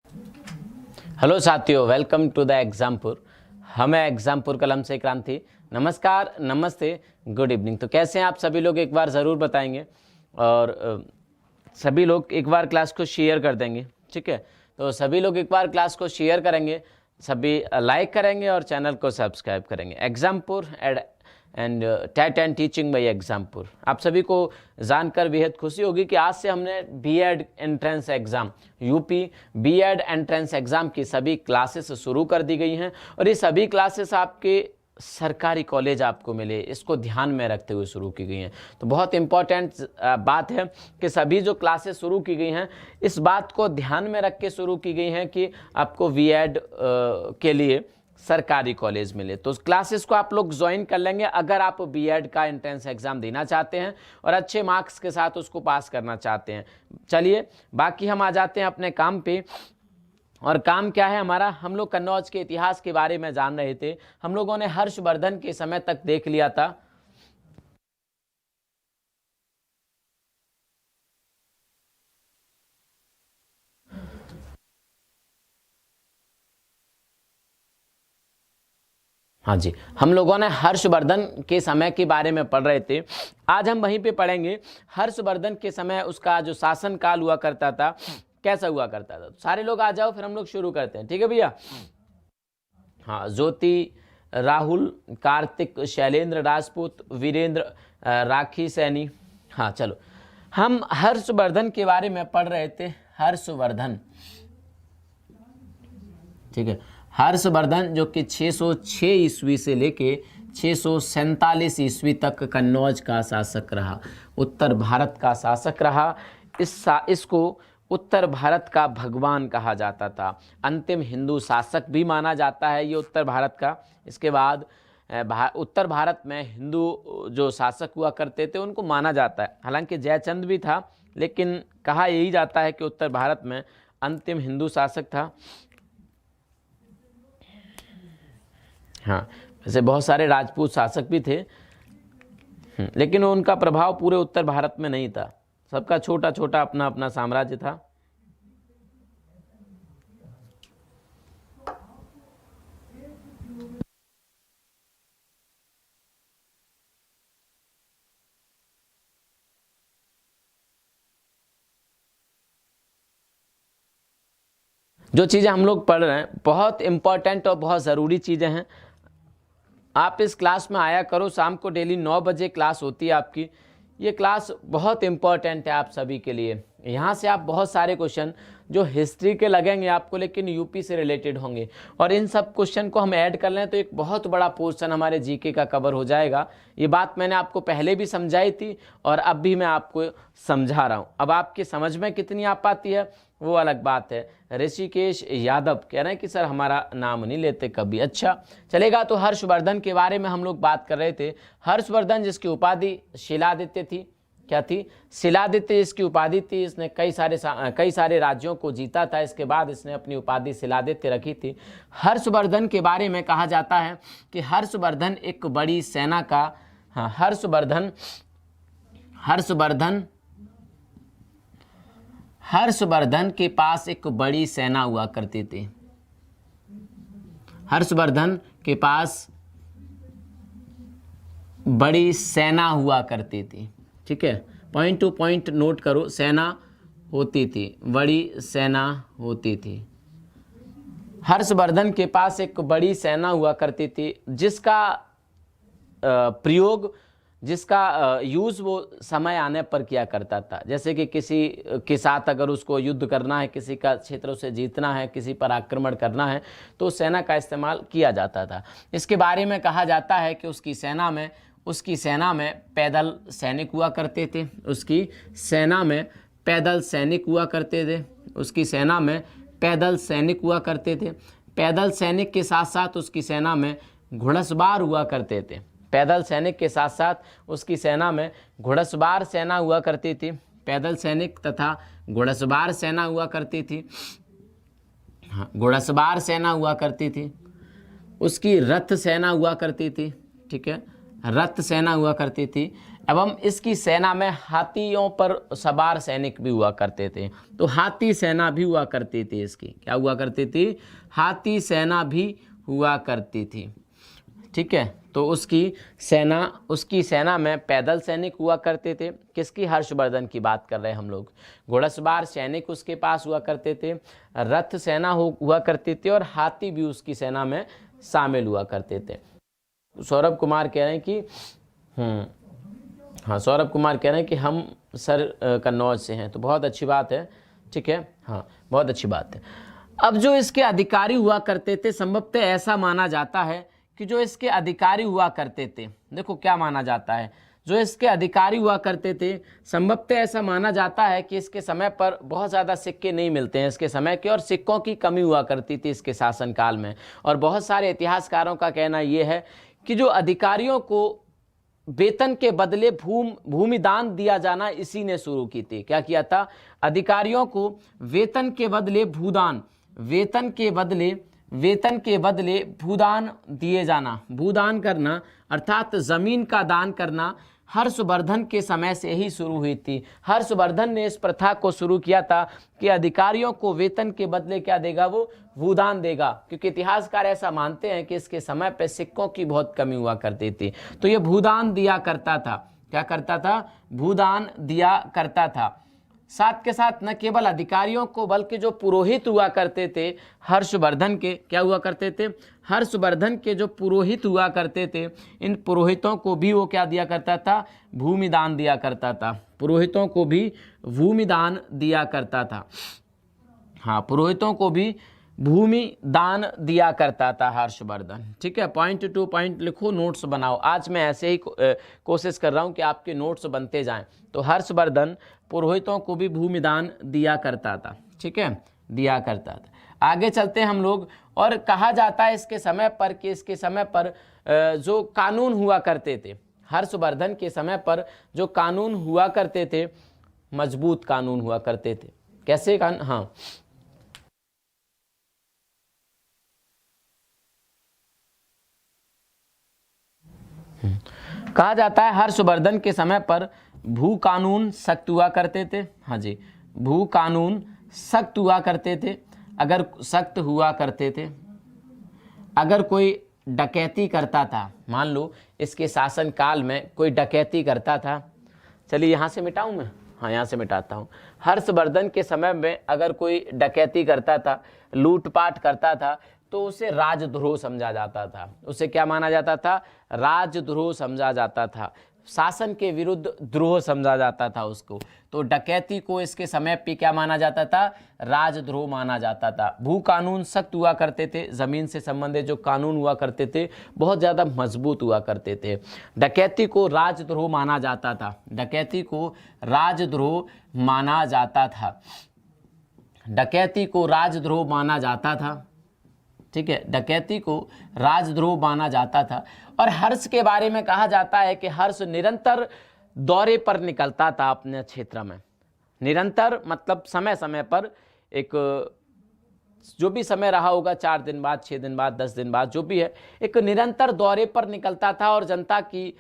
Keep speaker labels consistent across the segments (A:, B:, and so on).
A: Hello साथियों, welcome to the Exampur. हम हैं एग्जामपुर कलम से क्रांति। नमस्कार, नमस्ते, गुड इवनिंग। तो कैसे हैं आप सभी लोग, एक बार ज़रूर बताएंगे और सभी लोग एक बार क्लास को शेयर कर देंगे, ठीक है। तो सभी लोग एक बार क्लास को शेयर करेंगे, सभी लाइक करेंगे और चैनल को सब्सक्राइब करेंगे। Exampur and TET and teaching by Exampur. आप सभी को जानकर बेहद खुशी होगी कि आज से हमने BEd entrance exam, UP BEd entrance exam की सभी क्लासेस शुरू कर दी गई हैं और ये सभी क्लासेस आपके सरकारी कॉलेज आपको मिले, इसको ध्यान में रखते हुए शुरू की गई हैं। तो बहुत इम्पॉर्टेंट बात है कि सभी जो क्लासेस शुरू की गई हैं इस बात को ध्यान में रख के शुरू की गई हैं कि आपको बीएड के लिए सरकारी कॉलेज मिले। तो उस क्लासेस को आप लोग ज्वाइन कर लेंगे अगर आप बीएड का एंट्रेंस एग्जाम देना चाहते हैं और अच्छे मार्क्स के साथ उसको पास करना चाहते हैं। चलिए बाकी हम आ जाते हैं अपने काम पे। और काम क्या है हमारा, हम लोग कन्नौज के इतिहास के बारे में जान रहे थे। हम लोगों ने हर्षवर्धन के समय तक देख लिया था। हाँ जी, हम लोगों ने हर्षवर्धन के समय के बारे में पढ़ रहे थे। आज हम वहीं पे पढ़ेंगे हर्षवर्धन के समय उसका जो शासन काल हुआ करता था कैसा हुआ करता था। सारे लोग आ जाओ, फिर हम लोग शुरू करते हैं, ठीक है भैया। हाँ, ज्योति, राहुल, कार्तिक, शैलेंद्र राजपूत, वीरेंद्र, राखी सैनी। हाँ चलो, हम हर्षवर्धन के बारे में पढ़ रहे थे। हर्षवर्धन, ठीक है। हर्षवर्धन जो कि 606 ईस्वी से लेके 647 ईस्वी तक कन्नौज का शासक रहा, उत्तर भारत का शासक रहा। इसको उत्तर भारत का भगवान कहा जाता था, अंतिम हिंदू शासक भी माना जाता है ये उत्तर भारत का। इसके बाद उत्तर भारत में हिंदू जो शासक हुआ करते थे उनको माना जाता है, हालांकि जयचंद भी था, लेकिन कहा यही जाता है कि उत्तर भारत में अंतिम हिंदू शासक था। हाँ, वैसे बहुत सारे राजपूत शासक भी थे, लेकिन उनका प्रभाव पूरे उत्तर भारत में नहीं था, सबका छोटा छोटा अपना अपना साम्राज्य था। जो चीज़ें हम लोग पढ़ रहे हैं बहुत इंपॉर्टेंट और बहुत ज़रूरी चीज़ें हैं। आप इस क्लास में आया करो, शाम को डेली 9 बजे क्लास होती है आपकी। ये क्लास बहुत इंपॉर्टेंट है आप सभी के लिए। यहाँ से आप बहुत सारे क्वेश्चन जो हिस्ट्री के लगेंगे आपको, लेकिन यूपी से रिलेटेड होंगे, और इन सब क्वेश्चन को हम ऐड कर लें तो एक बहुत बड़ा पोर्शन हमारे जीके का कवर हो जाएगा। ये बात मैंने आपको पहले भी समझाई थी और अब भी मैं आपको समझा रहा हूँ। अब आपके समझ में कितनी आ पाती है वो अलग बात है। ऋषिकेश यादव कह रहे हैं कि सर हमारा नाम नहीं लेते कभी। अच्छा चलेगा, तो हर्षवर्धन के बारे में हम लोग बात कर रहे थे। हर्षवर्धन जिसकी उपाधि शिलादित्य थी, क्या थी? शिलादित्य इसकी उपाधि थी। इसने कई सारे राज्यों को जीता था, इसके बाद इसने अपनी उपाधि शिलादित्य रखी थी। हर्षवर्धन के बारे में कहा जाता है कि हर्षवर्धन एक बड़ी सेना का, हाँ, हर्षवर्धन के पास एक बड़ी सेना हुआ करती थी। हर्षवर्धन के पास बड़ी सेना हुआ करती थी, ठीक है। पॉइंट टू पॉइंट नोट करो, सेना होती थी, बड़ी सेना होती थी। हर्षवर्धन के पास एक बड़ी सेना हुआ करती थी जिसका प्रयोग, जिसका यूज़ वो समय आने पर किया करता था। जैसे कि किसी के साथ अगर उसको युद्ध करना है, किसी का क्षेत्र उसे जीतना है, किसी पर आक्रमण करना है, तो सेना का इस्तेमाल किया जाता था। इसके बारे में कहा जाता है कि उसकी सेना में पैदल सैनिक हुआ करते थे। उसकी सेना में पैदल सैनिक हुआ करते थे। उसकी सेना में पैदल सैनिक हुआ करते थे। पैदल सैनिक के साथ साथ उसकी सेना में घुड़सवार हुआ करते थे। पैदल सैनिक के साथ साथ उसकी सेना में घुड़सवार सेना हुआ करती थी। पैदल सैनिक तथा घुड़सवार सेना हुआ करती थी। हाँ, घुड़सवार सेना हुआ करती थी। उसकी रथ सेना हुआ करती थी, ठीक है, रथ सेना हुआ करती थी। एवं इसकी सेना में हाथियों पर सवार सैनिक भी हुआ करते थे। तो हाथी सेना भी हुआ करती थी इसकी, क्या हुआ करती थी? हाथी सेना भी हुआ करती थी। ठीक है, तो उसकी सेना में पैदल सैनिक हुआ करते थे। किसकी? हर्षवर्धन की बात कर रहे हैं हम लोग। घोड़सवार सैनिक उसके पास हुआ करते थे, रथ सेना हुआ करती थी और हाथी भी उसकी सेना में शामिल हुआ करते थे। सौरभ कुमार कह रहे हैं कि हाँ, सौरभ कुमार कह रहे हैं कि हम सर कन्नौज से हैं, तो बहुत अच्छी बात है। ठीक है, हाँ, बहुत अच्छी बात है। अब जो इसके अधिकारी हुआ करते थे, संभवतः ऐसा माना जाता है कि जो इसके अधिकारी हुआ करते थे, देखो क्या माना जाता है, जो इसके अधिकारी हुआ करते थे, संभवतः ऐसा माना जाता है कि इसके समय पर बहुत ज़्यादा सिक्के नहीं मिलते हैं इसके समय के, और सिक्कों की कमी हुआ करती थी इसके शासनकाल में। और बहुत सारे इतिहासकारों का कहना यह है कि जो अधिकारियों को वेतन के बदले भूमि दान दिया जाना इसी ने शुरू की थी। क्या किया था? अधिकारियों को वेतन के बदले भूदान दिए जाना, भूदान करना अर्थात जमीन का दान करना हर्षवर्धन के समय से ही शुरू हुई थी। हर्षवर्धन ने इस प्रथा को शुरू किया था कि अधिकारियों को वेतन के बदले क्या देगा? वो भूदान देगा, क्योंकि इतिहासकार ऐसा मानते हैं कि इसके समय पे सिक्कों की बहुत कमी हुआ करती थी। तो ये भूदान दिया करता था। क्या करता था? भूदान दिया करता था। साथ के साथ न केवल अधिकारियों को बल्कि जो पुरोहित हुआ करते थे हर्षवर्धन के, क्या हुआ करते थे? हर्षवर्धन के जो पुरोहित हुआ करते थे, इन पुरोहितों को भी वो क्या दिया करता था? भूमि दान दिया करता था। पुरोहितों को भी भूमि दान दिया करता था। हाँ, पुरोहितों को भी भूमि दान दिया करता था हर्षवर्धन। ठीक है, पॉइंट टू पॉइंट लिखो, नोट्स बनाओ। आज मैं ऐसे ही कोशिश कर रहा हूँ कि आपके नोट्स बनते जाएं। तो हर्षवर्धन पुरोहितों को भी भूमि दान दिया करता था। ठीक है, दिया करता था। आगे चलते हैं हम लोग। और कहा जाता है इसके समय पर कि इसके समय पर जो कानून हुआ करते थे, हर्षवर्धन के समय पर जो कानून हुआ करते थे, मजबूत कानून हुआ करते थे। कैसे कानून? हाँ, कहा जाता है हर्षवर्धन के समय पर भू कानून सख्त हुआ करते थे। हाँ जी, भू कानून सख्त हुआ करते थे। अगर सख्त हुआ करते थे, अगर कोई डकैती करता था, मान लो इसके शासनकाल में कोई डकैती करता था, चलिए यहाँ से मिटाऊँ मैं, हाँ यहाँ से मिटाता हूँ। हर्षवर्धन के समय में अगर कोई डकैती करता था, लूटपाट करता था, तो उसे राजद्रोह समझा जाता था। उसे क्या माना जाता था? राजद्रोह समझा जाता था। शासन के विरुद्ध द्रोह समझा जाता था उसको। तो डकैती को इसके समय पे क्या माना जाता था? राजद्रोह माना जाता था। भू कानून सख्त हुआ करते थे, जमीन से संबंधित जो कानून हुआ करते थे बहुत ज़्यादा मजबूत हुआ करते थे। डकैती को राजद्रोह माना जाता था। डकैती को राजद्रोह माना जाता था। डकैती को राजद्रोह माना जाता था। ठीक है, डकैती को राजद्रोह माना जाता था। और हर्ष के बारे में कहा जाता है कि हर्ष निरंतर दौरे पर निकलता था अपने क्षेत्र में। निरंतर मतलब समय समय पर, एक जो भी समय रहा होगा, 4 दिन बाद, 6 दिन बाद, 10 दिन बाद, जो भी है, एक निरंतर दौरे पर निकलता था और जनता की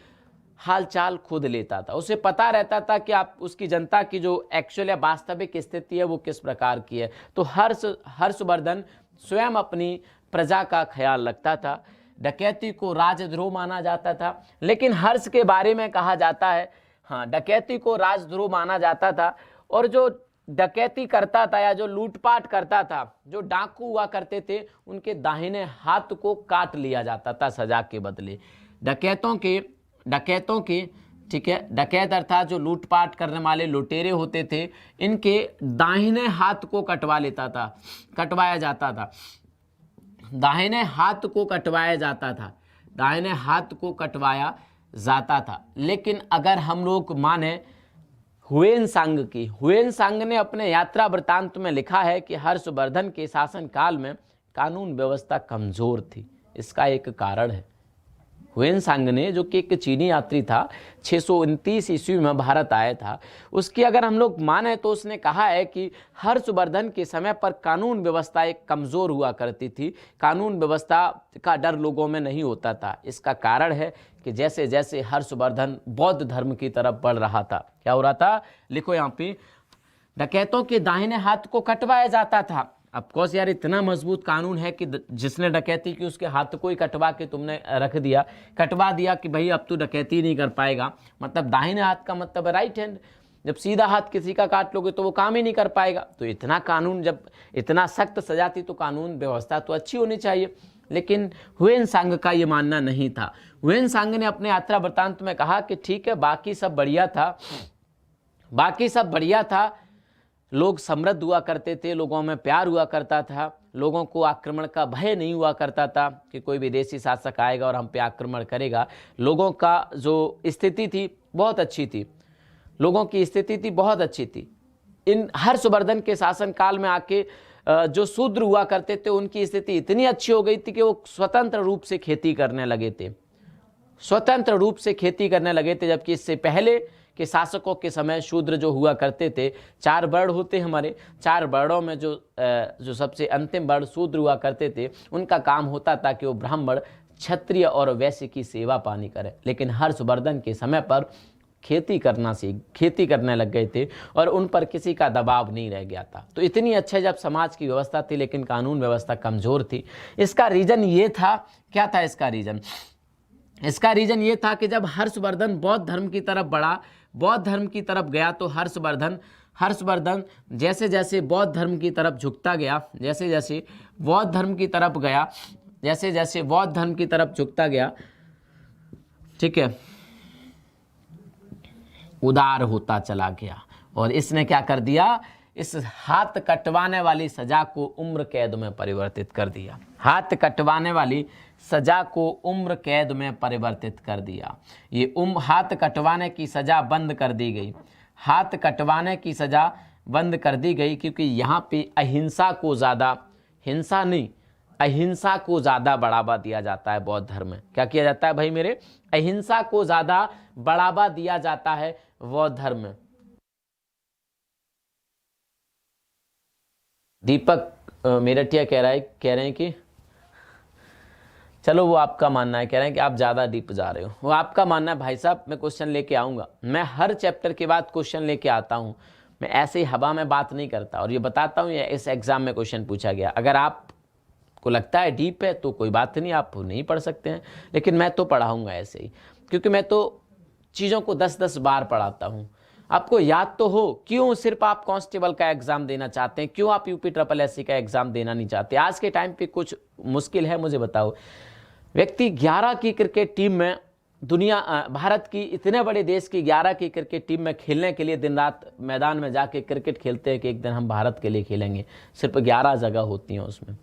A: हालचाल खुद लेता था। उसे पता रहता था कि आप उसकी जनता की जो एक्चुअल या वास्तविक स्थिति है वो किस प्रकार की है। तो हर्षवर्धन स्वयं अपनी प्रजा का ख्याल रखता था। डकैती को राजद्रोह माना जाता था। लेकिन हर्ष के बारे में कहा जाता है, हाँ, डकैती को राजद्रोह माना जाता था। और जो डकैती करता था या जो लूटपाट करता था, जो डाकू हुआ करते थे, उनके दाहिने हाथ को काट लिया जाता था सजा के बदले। डकैतों के ठीक है, डकैत अर्थात जो लूटपाट करने वाले लुटेरे होते थे, इनके दाहिने हाथ को कटवाया जाता था। दाहिने हाथ को कटवाया जाता था। दाहिने हाथ को कटवाया जाता था। लेकिन अगर हम लोग माने हुएन-सांग ने अपने यात्रा वृत्तांत में लिखा है कि हर्षवर्धन के शासन काल में कानून व्यवस्था कमजोर थी। इसका एक कारण है, हुएनसांग ने, जो कि एक चीनी यात्री था, 629 ईस्वी में भारत आया था, उसकी अगर हम लोग माने तो उसने कहा है कि हर्षवर्धन के समय पर कानून व्यवस्था एक कमज़ोर हुआ करती थी, कानून व्यवस्था का डर लोगों में नहीं होता था। इसका कारण है कि जैसे जैसे हर्षवर्धन बौद्ध धर्म की तरफ बढ़ रहा था, क्या हो रहा था, लिखो यहाँ पे, डकैतों के दाहिने हाथ को कटवाया जाता था। ऑफकोर्स यार, इतना मजबूत कानून है कि जिसने डकैती की उसके हाथ को ही कटवा के तुमने रख दिया, कटवा दिया कि भाई अब तू डकैती नहीं कर पाएगा। मतलब दाहिने हाथ का मतलब राइट हैंड, जब सीधा हाथ किसी का काट लोगे तो वो काम ही नहीं कर पाएगा। तो इतना कानून, जब इतना सख्त सजा थी तो कानून व्यवस्था तो अच्छी होनी चाहिए। लेकिन हुएनसांग का ये मानना नहीं था। हुएनसांग ने अपने यात्रा वृत्तांत में कहा कि ठीक है, बाकी सब बढ़िया था, बाकी सब बढ़िया था, लोग समृद्ध हुआ करते थे, लोगों में प्यार हुआ करता था, लोगों को आक्रमण का भय नहीं हुआ करता था कि कोई विदेशी शासक आएगा और हम पे आक्रमण करेगा। लोगों का जो स्थिति थी बहुत अच्छी थी, लोगों की स्थिति थी बहुत अच्छी थी। इन हर्षवर्धन के शासनकाल में आके जो शूद्र हुआ करते थे उनकी स्थिति इतनी अच्छी हो गई थी कि वो स्वतंत्र रूप से खेती करने लगे थे, स्वतंत्र रूप से खेती करने लगे थे। जबकि इससे पहले के शासकों के समय शूद्र जो हुआ करते थे, 4 वर्ण होते हमारे, 4 वर्णों में जो सबसे अंतिम वर्ण शूद्र हुआ करते थे, उनका काम होता था कि वो ब्राह्मण, क्षत्रिय और वैश्य की सेवा पानी करें। लेकिन हर्षवर्धन के समय पर खेती करने लग गए थे और उन पर किसी का दबाव नहीं रह गया था। तो इतनी अच्छे जब समाज की व्यवस्था थी, लेकिन कानून व्यवस्था कमज़ोर थी। इसका रीज़न ये था, क्या था इसका रीज़न? इसका रीज़न ये था कि जब हर्षवर्धन बौद्ध धर्म की तरफ बढ़ा, बौद्ध धर्म की तरफ गया, तो हर्षवर्धन जैसे जैसे बौद्ध धर्म की तरफ झुकता गया, जैसे जैसे बौद्ध धर्म की तरफ गया, जैसे जैसे बौद्ध धर्म की तरफ झुकता गया, ठीक है, उदार होता चला गया। और इसने क्या कर दिया, इस हाथ कटवाने वाली सजा को उम्र कैद में परिवर्तित कर दिया। हाथ कटवाने वाली सजा को उम्र कैद में परिवर्तित कर दिया। ये हाथ कटवाने की सजा बंद कर दी गई, हाथ कटवाने की सजा बंद कर दी गई, क्योंकि यहाँ पे अहिंसा को ज़्यादा, हिंसा नहीं, अहिंसा को ज़्यादा बढ़ावा दिया जाता है बौद्ध धर्म में। क्या किया जाता है भाई मेरे? अहिंसा को ज़्यादा बढ़ावा दिया जाता है बौद्ध धर्म में। दीपक मेरठिया कह रहे हैं कि चलो वो आपका मानना है, कह रहे हैं कि आप ज़्यादा डीप जा रहे हो, वो आपका मानना है भाई साहब। मैं क्वेश्चन लेके आऊँगा, मैं हर चैप्टर के बाद क्वेश्चन लेके आता हूँ, मैं ऐसे ही हवा में बात नहीं करता। और ये बताता हूँ, ये इस एग्ज़ाम में क्वेश्चन पूछा गया। अगर आपको लगता है डीप है तो कोई बात नहीं, आप नहीं पढ़ सकते हैं, लेकिन मैं तो पढ़ाऊँगा ऐसे ही, क्योंकि मैं तो चीज़ों को 10-10 बार पढ़ाता हूँ। आपको याद तो हो, क्यों सिर्फ आप कांस्टेबल का एग्ज़ाम देना चाहते हैं, क्यों आप यूपी SSSC का एग्ज़ाम देना नहीं चाहते? आज के टाइम पे कुछ मुश्किल है, मुझे बताओ। व्यक्ति 11 की क्रिकेट टीम में, भारत की इतने बड़े देश की 11 की क्रिकेट टीम में खेलने के लिए दिन रात मैदान में जाके क्रिकेट खेलते हैं कि एक दिन हम भारत के लिए खेलेंगे। सिर्फ 11 जगह होती हैं उसमें,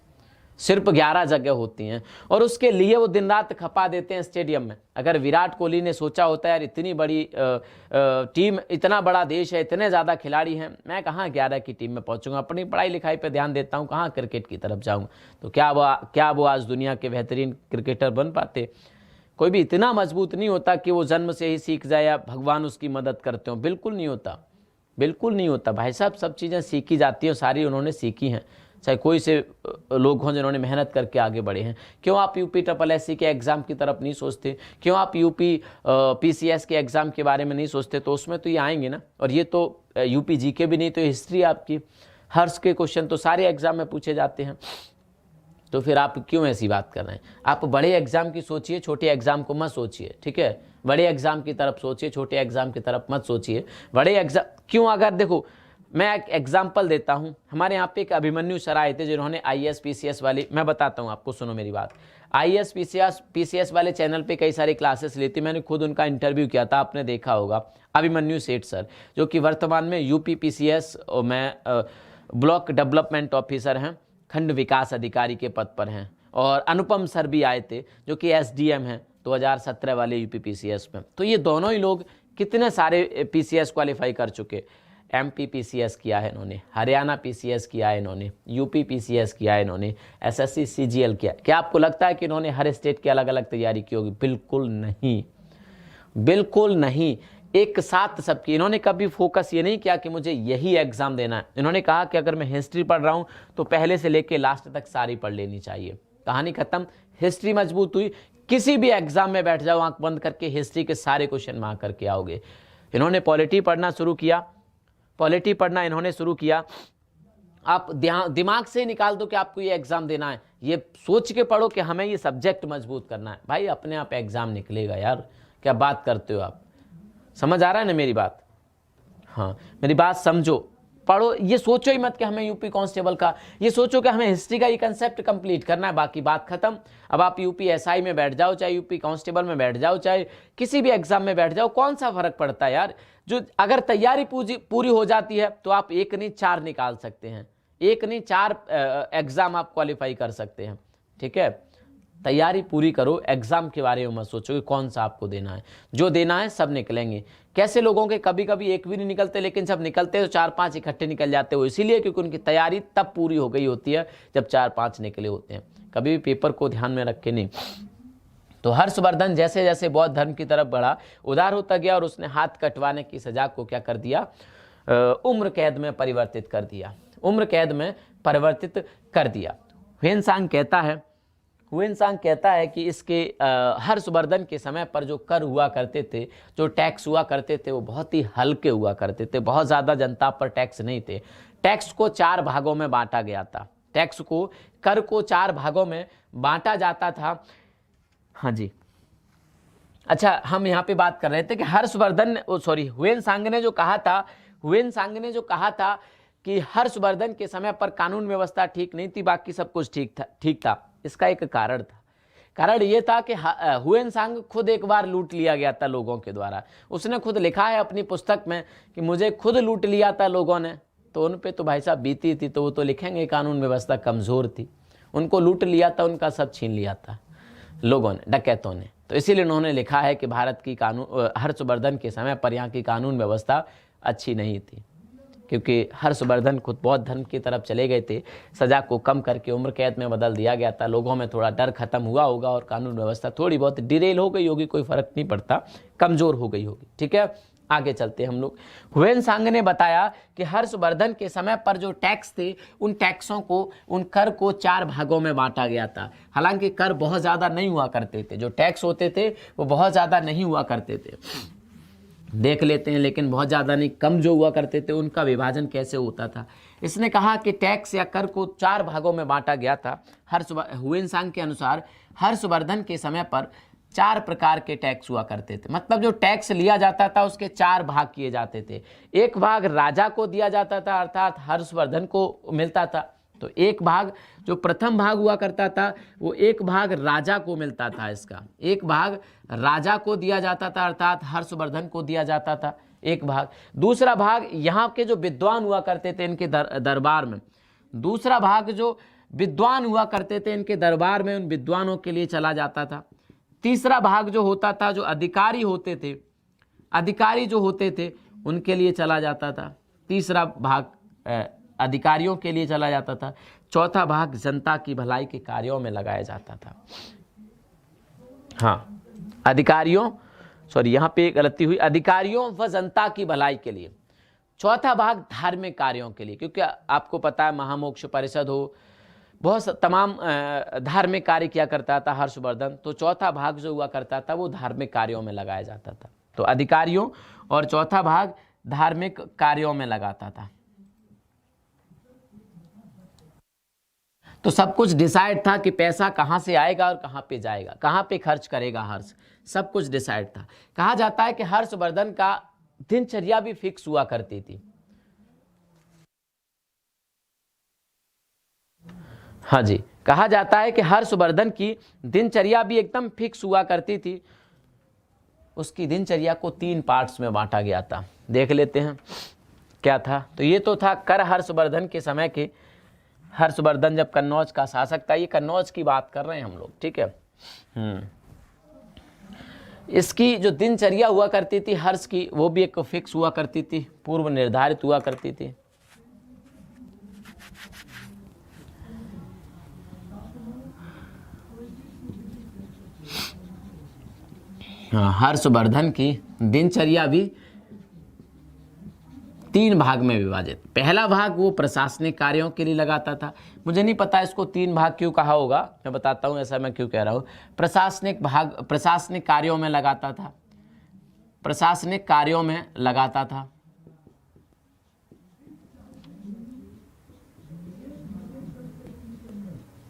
A: सिर्फ 11 जगह होती हैं, और उसके लिए वो दिन रात खपा देते हैं स्टेडियम में। अगर विराट कोहली ने सोचा होता है यार इतनी बड़ी टीम, इतना बड़ा देश है, इतने ज़्यादा खिलाड़ी हैं, मैं कहाँ 11 की टीम में पहुँचूंगा, अपनी पढ़ाई लिखाई पे ध्यान देता हूँ, कहाँ क्रिकेट की तरफ जाऊँगा, तो क्या वो आज दुनिया के बेहतरीन क्रिकेटर बन पाते? कोई भी इतना मजबूत नहीं होता कि वो जन्म से ही सीख जाए या भगवान उसकी मदद करते हो, बिल्कुल नहीं होता, बिल्कुल नहीं होता भाई साहब। सब चीज़ें सीखी जाती हैं, सारी उन्होंने सीखी हैं, चाहे कोई से लोग हों जिन्होंने मेहनत करके आगे बढ़े हैं। क्यों आप यूपी SSSC के एग्ज़ाम की तरफ नहीं सोचते? क्यों आप यूपी PCS के एग्ज़ाम के बारे में नहीं सोचते? तो उसमें तो ये आएंगे ना। और ये तो यूपी GK भी नहीं, तो हिस्ट्री आपकी, हर्ष के क्वेश्चन तो सारे एग्ज़ाम में पूछे जाते हैं। तो फिर आप क्यों ऐसी बात कर रहे हैं? आप बड़े एग्ज़ाम की सोचिए, छोटे एग्ज़ाम को मत सोचिए, ठीक है? बड़े एग्ज़ाम की तरफ सोचिए, छोटे एग्ज़ाम की तरफ मत सोचिए। बड़े एग्ज़ाम क्यों? अगर देखो, मैं एक एग्जाम्पल देता हूं। हमारे यहाँ पे एक अभिमन्यु सर आए थे जिन्होंने IAS PCS वाली, मैं बताता हूं आपको, सुनो मेरी बात। IAS PCS वाले चैनल पे कई सारी क्लासेस लेती, मैंने खुद उनका इंटरव्यू किया था, आपने देखा होगा। अभिमन्यु सेठ सर, जो कि वर्तमान में UP PCS में ब्लॉक डेवलपमेंट ऑफिसर हैं, खंड विकास अधिकारी के पद पर हैं। और अनुपम सर भी आए थे जो कि SDM हैं 2017 वाले UP PCS में। तो ये दोनों ही लोग कितने सारे PCS क्वालिफाई कर चुके। MP PCS किया है इन्होंने, हरियाणा PCS किया है इन्होंने, UP PCS किया है इन्होंने, SSC CGL किया है। क्या आपको लगता है कि इन्होंने हर स्टेट की अलग अलग तैयारी की होगी? बिल्कुल नहीं, बिल्कुल नहीं, एक साथ सबकी। इन्होंने कभी फोकस ये नहीं किया कि मुझे यही एग्जाम देना है। इन्होंने कहा कि अगर मैं हिस्ट्री पढ़ रहा हूँ तो पहले से लेके लास्ट तक सारी पढ़ लेनी चाहिए। कहानी खत्म, हिस्ट्री मजबूत हुई। किसी भी एग्जाम में बैठ जाओ, आंख बंद करके हिस्ट्री के सारे क्वेश्चन वहां करके आओगे। इन्होंने पॉलिटी पढ़ना शुरू किया, पॉलिटी पढ़ना इन्होंने शुरू किया। आप दिमाग से निकाल दो कि आपको ये एग्जाम देना है, ये सोच के पढ़ो कि हमें ये सब्जेक्ट मजबूत करना है, भाई अपने आप एग्जाम निकलेगा यार। क्या बात करते हो आप? समझ आ रहा है ना मेरी बात? हाँ, मेरी बात समझो, पढ़ो। ये सोचो ही मत कि हमें यूपी कांस्टेबल का, ये सोचो कि हमें हिस्ट्री का ये कंसेप्ट कंप्लीट करना है, बाकी बात खत्म। अब आप यूपी SI में बैठ जाओ, चाहे यूपी कांस्टेबल में बैठ जाओ, चाहे किसी भी एग्जाम में बैठ जाओ, कौन सा फर्क पड़ता है यार? जो अगर तैयारी पूरी हो जाती है तो आप 1 नहीं 4 निकाल सकते हैं, 1 नहीं 4 एग्जाम आप क्वालिफाई कर सकते हैं। ठीक है, तैयारी पूरी करो, एग्जाम के बारे में मत सोचो कि कौन सा आपको देना है। जो देना है सब निकलेंगे। कैसे लोगों के कभी कभी एक भी नहीं निकलते, लेकिन जब निकलते तो 4-5 इकट्ठे निकल जाते हो, इसीलिए क्योंकि उनकी तैयारी तब पूरी हो गई होती है जब 4-5 निकले होते हैं। कभी भी पेपर को ध्यान में रख के नहीं। तो हर्षवर्धन जैसे जैसे बौद्ध धर्म की तरफ बढ़ा, उदार होता गया और उसने हाथ कटवाने की सजा को क्या कर दिया? उम्र कैद में परिवर्तित कर दिया, उम्र कैद में परिवर्तित कर दिया। हुएनसांग कहता है कि इसके हर्षवर्धन के समय पर जो कर हुआ करते थे, जो टैक्स हुआ करते थे, वो बहुत ही हल्के हुआ करते थे, बहुत ज़्यादा जनता पर टैक्स नहीं थे। टैक्स को 4 भागों में बांटा गया था, टैक्स को, कर को 4 भागों में बांटा जाता था। हाँ जी, अच्छा, हम यहाँ पे बात कर रहे थे कि हुएनसांग ने जो कहा था कि हर्षवर्धन के समय पर कानून व्यवस्था ठीक नहीं थी, बाकी सब कुछ ठीक था। इसका एक कारण था। कारण ये था कि हुएनसांग खुद एक बार लूट लिया गया था लोगों के द्वारा। उसने खुद लिखा है अपनी पुस्तक में कि मुझे खुद लूट लिया था लोगों ने। तो उन पे तो भाई साहब बीती थी, तो वो तो लिखेंगे कानून व्यवस्था कमज़ोर थी, उनको लूट लिया था, उनका सब छीन लिया था लोगों ने, डकैतों ने। तो इसीलिए उन्होंने लिखा है कि भारत की हर्षवर्धन के समय पर यहाँ की कानून व्यवस्था अच्छी नहीं थी, क्योंकि हर्षवर्धन खुद बौद्ध धर्म की तरफ चले गए थे। सज़ा को कम करके उम्र कैद में बदल दिया गया था। लोगों में थोड़ा डर खत्म हुआ होगा और कानून व्यवस्था थोड़ी बहुत डिरेल हो गई होगी, कोई फर्क नहीं पड़ता, कमज़ोर हो गई होगी। ठीक है, आगे चलते हम लोग। हुएनसांग ने बताया कि हर्षवर्धन के समय पर जो टैक्स थे, उन टैक्सों को, उन कर को 4 भागों में बांटा गया था। हालांकि कर बहुत ज़्यादा नहीं हुआ करते थे, जो टैक्स होते थे वो बहुत ज़्यादा नहीं हुआ करते थे, देख लेते हैं, लेकिन बहुत ज़्यादा नहीं, कम जो हुआ करते थे उनका विभाजन कैसे होता था। इसने कहा कि टैक्स या कर को 4 भागों में बांटा गया था। हुएनसांग के अनुसार हर्षवर्धन के समय पर 4 प्रकार के टैक्स हुआ करते थे। मतलब जो टैक्स लिया जाता था उसके 4 भाग किए जाते थे। एक भाग राजा को दिया जाता था, अर्थात हर्षवर्धन को मिलता था। तो एक भाग, जो प्रथम भाग हुआ करता था, वो एक भाग राजा को मिलता था। इसका एक भाग राजा को दिया जाता था, अर्थात हर्षवर्धन को दिया जाता था एक भाग। दूसरा भाग यहाँ के जो विद्वान हुआ करते थे इनके दरबार में, दूसरा भाग जो विद्वान हुआ करते थे इनके दरबार में, उन विद्वानों के लिए चला जाता था। तीसरा भाग जो होता था, जो अधिकारी होते थे, अधिकारी जो होते थे उनके लिए चला जाता था। तीसरा भाग अधिकारियों के लिए चला जाता था। चौथा भाग जनता की भलाई के कार्यों में लगाया जाता था। हाँ, यहाँ पे गलती हुई, अधिकारियों व जनता की भलाई के लिए। चौथा भाग धार्मिक कार्यों के लिए, क्योंकि आपको पता है महामोक्ष परिषद हो, बहुत तमाम धार्मिक कार्य किया करता था हर्षवर्धन। तो चौथा भाग जो हुआ करता था वो धार्मिक कार्यों में लगाया जाता था। तो अधिकारियों और चौथा भाग धार्मिक कार्यों में लगाता था। तो सब कुछ डिसाइड था कि पैसा कहाँ से आएगा और कहाँ पे जाएगा, कहाँ पे खर्च करेगा हर्ष, सब कुछ डिसाइड था। कहा जाता है कि हर्षवर्धन का दिनचर्या भी फिक्स हुआ करती थी। हाँ जी, कहा जाता है कि हर्षवर्धन की दिनचर्या भी एकदम फिक्स हुआ करती थी। उसकी दिनचर्या को 3 पार्ट्स में बांटा गया था। देख लेते हैं क्या था। तो ये तो था कर हर्षवर्धन के समय के, हर्षवर्धन जब कन्नौज का शासक था, ये कन्नौज की बात कर रहे हैं हम लोग, ठीक है। इसकी जो दिनचर्या हुआ करती थी हर्ष की, वो भी एक फिक्स हुआ करती थी, पूर्व निर्धारित हुआ करती थी। हर्षवर्धन की दिनचर्या भी 3 भाग में विभाजित। पहला भाग वो प्रशासनिक कार्यों के लिए लगाता था। मुझे नहीं पता इसको 3 भाग क्यों कहा होगा, मैं बताता हूँ ऐसा मैं क्यों कह रहा हूँ। प्रशासनिक कार्यों में लगाता था, प्रशासनिक कार्यों में लगाता था।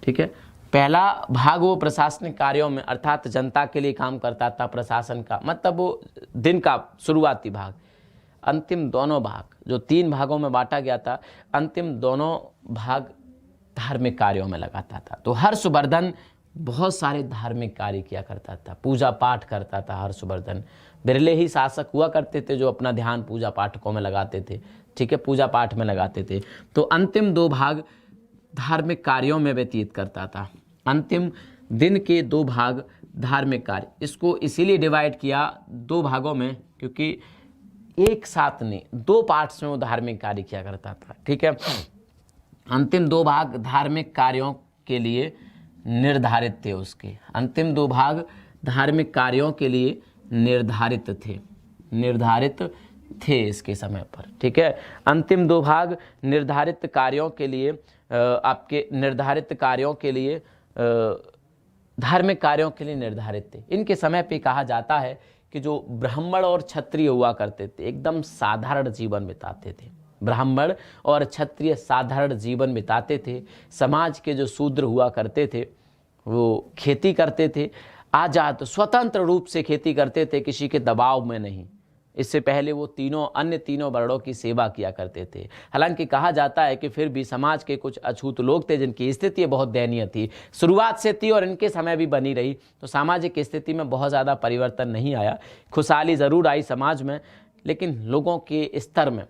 A: ठीक है, पहला भाग वो प्रशासनिक कार्यों में अर्थात जनता के लिए काम करता था, प्रशासन का मतलब वो दिन का शुरुआती भाग। अंतिम दोनों भाग जो 3 भागों में बांटा गया था, अंतिम दोनों भाग धार्मिक कार्यों में लगाता था। तो हर्षवर्धन बहुत सारे धार्मिक कार्य किया करता था, पूजा पाठ करता था हर्षवर्धन। बिरले ही शासक हुआ करते थे जो अपना ध्यान पूजा पाठकों में लगाते थे। ठीक है, पूजा पाठ में लगाते थे। तो अंतिम 2 भाग धार्मिक कार्यों में व्यतीत करता था। अंतिम दिन के 2 भाग धार्मिक कार्य। इसको इसीलिए डिवाइड किया 2 भागों में क्योंकि एक साथ नहीं 2 पार्ट्स में वो धार्मिक कार्य किया करता था। ठीक है, अंतिम 2 भाग धार्मिक कार्यों के लिए निर्धारित थे। उसके अंतिम 2 भाग धार्मिक कार्यों के लिए निर्धारित थे इसके समय पर। ठीक है, अंतिम 2 भाग निर्धारित कार्यों के लिए आपके निर्धारित कार्यों के लिए धार्मिक कार्यों के लिए निर्धारित थे। इनके समय पे कहा जाता है कि जो ब्राह्मण और क्षत्रिय हुआ करते थे एकदम साधारण जीवन बिताते थे। ब्राह्मण और क्षत्रिय साधारण जीवन बिताते थे। समाज के जो शूद्र हुआ करते थे वो खेती करते थे, आज़ाद स्वतंत्र रूप से खेती करते थे, किसी के दबाव में नहीं। इससे पहले वो अन्य तीनों वर्णों की सेवा किया करते थे। हालांकि कहा जाता है कि फिर भी समाज के कुछ अछूत लोग थे जिनकी स्थिति बहुत दयनीय थी, शुरुआत से थी और इनके समय भी बनी रही। तो सामाजिक स्थिति में बहुत ज़्यादा परिवर्तन नहीं आया, खुशहाली ज़रूर आई समाज में, लेकिन लोगों के स्तर में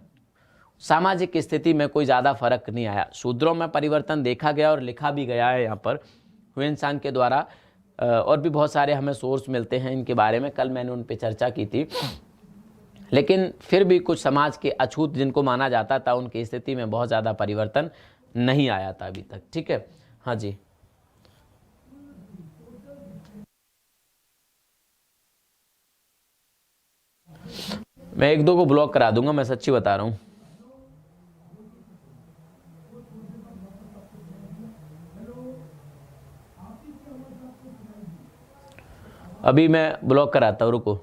A: सामाजिक स्थिति में कोई ज़्यादा फर्क नहीं आया। शूद्रों में परिवर्तन देखा गया और लिखा भी गया है यहाँ पर हुएन-त्सांग के द्वारा। और भी बहुत सारे हमें सोर्स मिलते हैं इनके बारे में, कल मैंने उन पर चर्चा की थी। लेकिन फिर भी कुछ समाज के अछूत जिनको माना जाता था उनकी स्थिति में बहुत ज़्यादा परिवर्तन नहीं आया था अभी तक। ठीक है, हाँ जी। मैं 1-2 को ब्लॉक करा दूंगा, मैं सच्ची बता रहा हूँ। अभी मैं ब्लॉक कराता हूँ, रुको।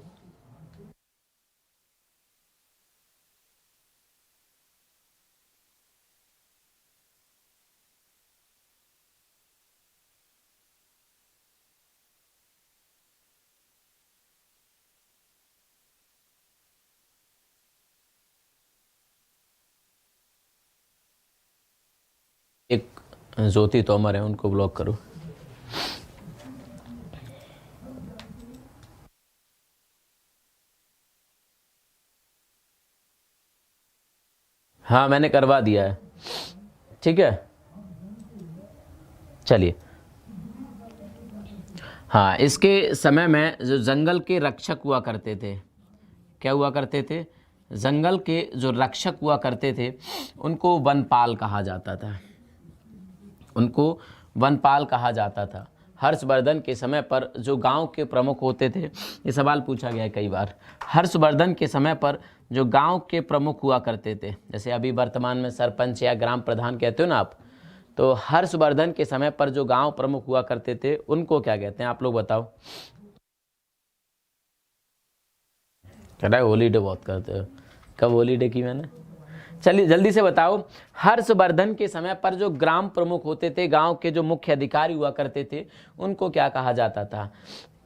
A: एक ज्योति तोमर है, उनको ब्लॉक करो। हाँ मैंने करवा दिया है। ठीक है, चलिए। हाँ, इसके समय में जो जंगल के रक्षक हुआ करते थे, क्या हुआ करते थे? जंगल के जो रक्षक हुआ करते थे उनको वनपाल कहा जाता था, उनको वनपाल कहा जाता था। हर्षवर्धन के समय पर जो गांव के प्रमुख होते थे, ये सवाल पूछा गया है कई बार, हर्षवर्धन के समय पर जो गांव के प्रमुख हुआ करते थे, जैसे अभी वर्तमान में सरपंच या ग्राम प्रधान कहते हो ना आप, तो हर्षवर्धन के समय पर जो गांव प्रमुख हुआ करते थे उनको क्या कहते हैं, आप लोग बताओ। कह रहा है हॉलीडे बहुत करते हो, कब हॉलीडे की मैंने? चलिए जल्दी से बताओ। हर्षवर्धन के समय पर जो ग्राम प्रमुख होते थे, गांव के जो मुख्य अधिकारी हुआ करते थे, उनको क्या कहा जाता था?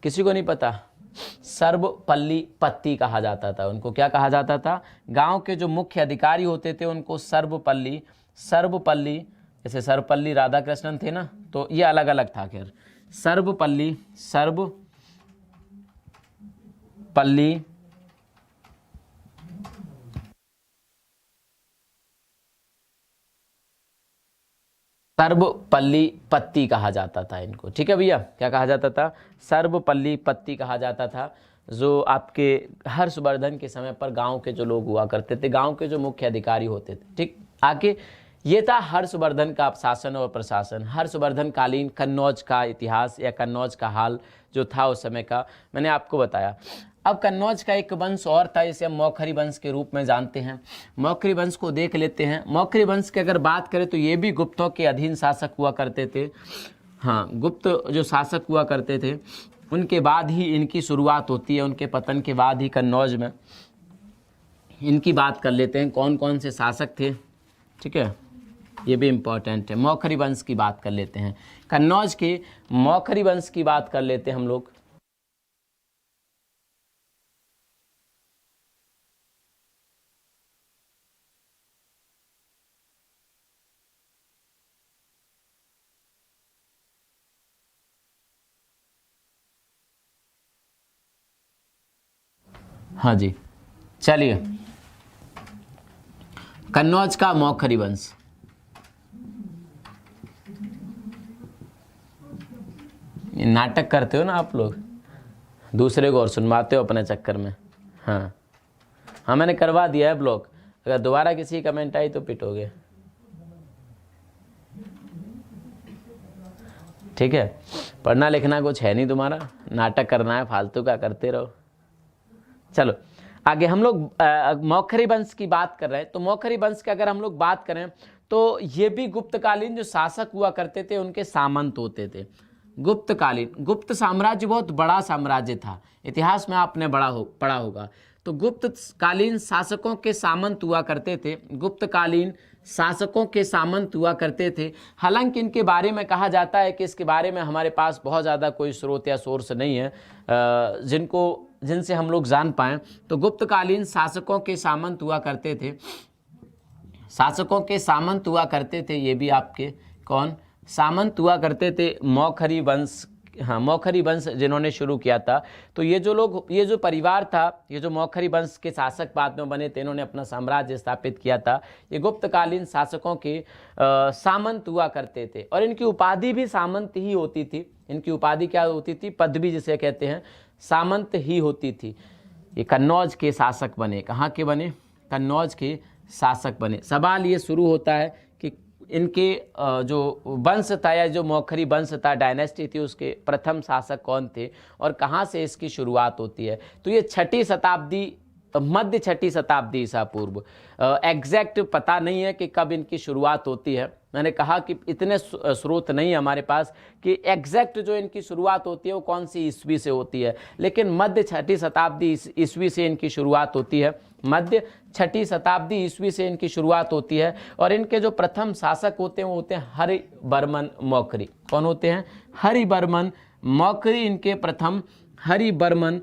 A: किसी को नहीं पता? सर्वपल्ली पत्ती कहा जाता था उनको। क्या कहा जाता था? गांव के जो मुख्य अधिकारी होते थे उनको सर्वपल्ली, जैसे सर्वपल्ली राधाकृष्णन थे ना, तो ये अलग अलग था। खैर सर्वपल्ली सर्वपल्ली पत्ती कहा जाता था इनको। ठीक है भैया, क्या कहा जाता था? सर्वपल्ली पत्ती कहा जाता था। जो आपके हर्षवर्धन के समय पर गांव के जो लोग हुआ करते थे, गांव के जो मुख्य अधिकारी होते थे। ठीक, आगे ये था हर्षवर्धन का शासन और प्रशासन। हर्षवर्धन कालीन कन्नौज का इतिहास या कन्नौज का हाल जो था उस समय का मैंने आपको बताया। अब कन्नौज का एक वंश और था जिसे हम मौखरी वंश के रूप में जानते हैं। मौखरी वंश को देख लेते हैं। मौखरी वंश की अगर बात करें तो ये भी गुप्तों के अधीन शासक हुआ करते थे। हाँ, गुप्त जो शासक हुआ करते थे उनके बाद ही इनकी शुरुआत होती है, उनके पतन के बाद ही कन्नौज में। इनकी बात कर लेते हैं, कौन कौन से शासक थे। ठीक है, ये भी इम्पोर्टेंट है। मौखरी वंश की बात कर लेते हैं, कन्नौज के मौखरी वंश की बात कर लेते हैं हम लोग। हाँ जी, चलिए, कन्नौज का मौखरी वंश। नाटक करते हो ना आप लोग, दूसरे को और सुनवाते हो अपने चक्कर में। हाँ हाँ, मैंने करवा दिया है ब्लॉक, अगर दोबारा किसी कमेंट आई तो पिटोगे। ठीक है, पढ़ना लिखना कुछ है नहीं तुम्हारा, नाटक करना है, फालतू का करते रहो। चलो आगे हम लोग मौखरी वंश की बात कर रहे हैं। तो मौखरी वंश की अगर हम लोग बात करें तो ये भी गुप्तकालीन जो शासक हुआ करते थे उनके सामंत होते थे। गुप्तकालीन, गुप्त साम्राज्य बहुत बड़ा साम्राज्य था, इतिहास में आपने पढ़ा होगा। तो गुप्तकालीन शासकों के सामंत हुआ करते थे, गुप्तकालीन शासकों के सामंत हुआ करते थे। हालांकि इनके बारे में कहा जाता है कि इसके बारे में हमारे पास बहुत ज़्यादा कोई स्रोत या सोर्स नहीं है जिनसे हम लोग जान पाएँ। तो गुप्तकालीन शासकों के सामंत हुआ करते थे, शासकों के सामंत हुआ करते थे। ये भी आपके कौन सामंत हुआ करते थे? मौखरी वंश। हाँ, मौखरी वंश जिन्होंने शुरू किया था। तो ये जो लोग, ये जो परिवार था, ये जो मौखरी वंश के शासक बाद में बने थे, इन्होंने अपना साम्राज्य स्थापित किया था। ये गुप्तकालीन शासकों के सामंत हुआ करते थे और इनकी उपाधि भी सामंत ही होती थी। इनकी उपाधि क्या होती थी? पदवी जिसे कहते हैं, सामंत ही होती थी। ये कन्नौज के शासक बने। कहाँ के बने? कन्नौज के शासक बने। सवाल ये शुरू होता है कि इनके जो वंश था या जो मौखरी वंश था, डायनेस्टी थी, उसके प्रथम शासक कौन थे और कहाँ से इसकी शुरुआत होती है? तो ये 6ठी शताब्दी, मध्य 6ठी शताब्दी ईसा पूर्व। एग्जैक्ट पता नहीं है कि कब इनकी शुरुआत होती है। मैंने कहा कि इतने स्रोत नहीं है हमारे पास कि एग्जैक्ट जो इनकी शुरुआत होती है वो कौन सी ईस्वी से होती है, लेकिन मध्य 6ठी शताब्दी ईस्वी से इनकी शुरुआत होती है। मध्य 6ठी शताब्दी ईस्वी से इनकी शुरुआत होती है और इनके जो प्रथम शासक होते हैं वो होते हैं हरिवर्मन मौखरी। कौन होते हैं? हरिवर्मन मौखरी इनके प्रथम, हरिवर्मन